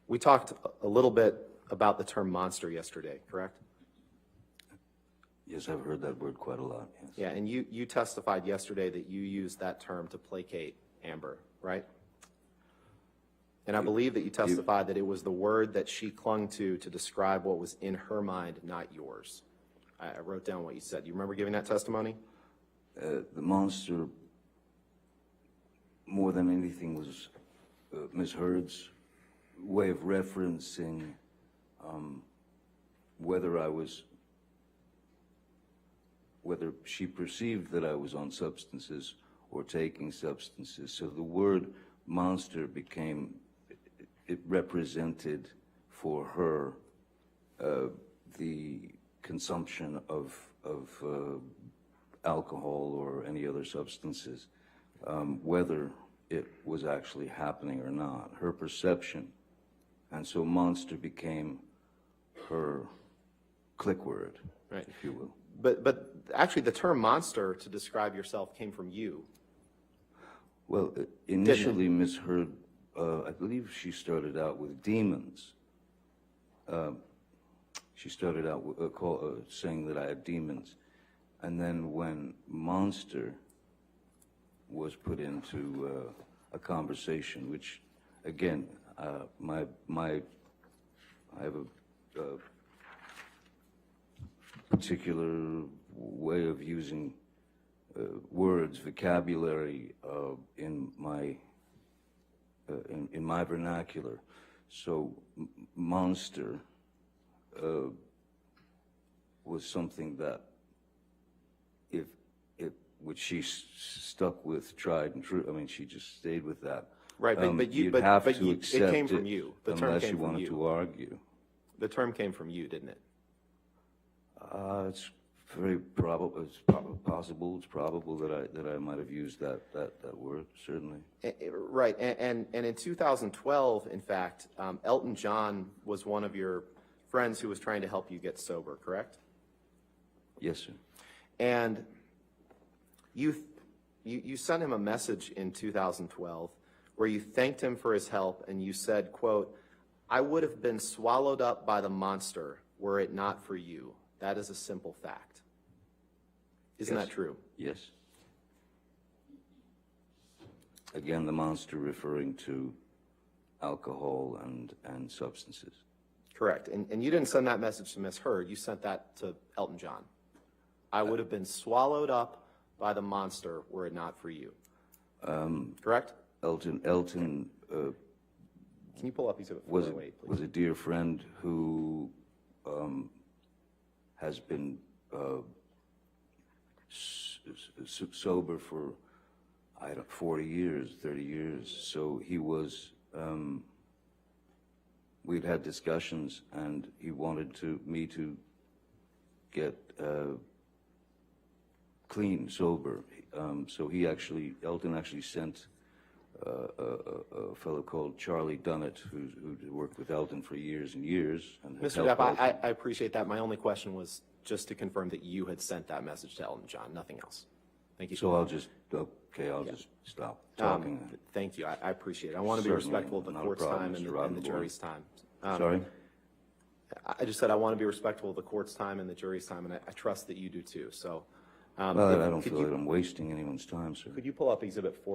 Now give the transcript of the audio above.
We talked a little bit about the term monster yesterday, correct? Yes, I've heard that word quite a lot, yes. Yeah, and you testified yesterday that you used that term to placate Amber, right? And I believe that you testified that it was the word that she clung to describe what was in her mind, not yours. I wrote down what you said. Do you remember giving that testimony? The monster, more than anything, was Ms. Heard's way of referencing whether she perceived that I was on substances or taking substances. So the word monster became, it represented for her the consumption of alcohol or any other substances, whether it was actually happening or not, her perception. And so monster became her click word, Right. if you will. But actually the term monster to describe yourself came from you. Well, initially, Ms. Heard, I believe she started out with demons. She started out with, saying that I had demons. And then when monster was put into a conversation, which, again, I have a particular way of using words, vocabulary in my vernacular. So monster was something that which she stuck with, tried and true. I mean, she just stayed with that. Right, but you'd have to it accept came from you. The term unless came you from wanted you. to argue. The term came from you, didn't it? It's very probable. It's possible. It's probable that I might have used that word. Certainly. Right, and in 2012, in fact, Elton John was one of your friends who was trying to help you get sober, correct? Yes, sir. And you sent him a message in 2012 where you thanked him for his help, and you said, quote, "I would have been swallowed up by the monster were it not for you. That is a simple fact." Isn't that true? Yes. Again, the monster referring to alcohol and substances. Correct. And you didn't send that message to Miss Heard. You sent that to Elton John. I would have been swallowed up by the monster were it not for you. Correct? Elton Can you pull up Exhibit 408, please? was a dear friend who has been sober for 40 years, 30 years. So he was. We'd had discussions, and he wanted me to get clean, sober. So Elton actually sent a fellow called Charlie Dunnett, who worked with Elton for years and years. And Mr. Depp, I appreciate that. My only question was just to confirm that you had sent that message to Elton John, nothing else. Thank you. So I'll just stop talking. Thank you. I appreciate it. I want to be Certainly respectful of the not a court's problem, time and Mr. the jury's time. Sorry? I just said I want to be respectful of the court's time and the jury's time, and I trust that you do too. So, Well, I don't feel that I'm wasting anyone's time, sir. could you pull up Exhibit 4?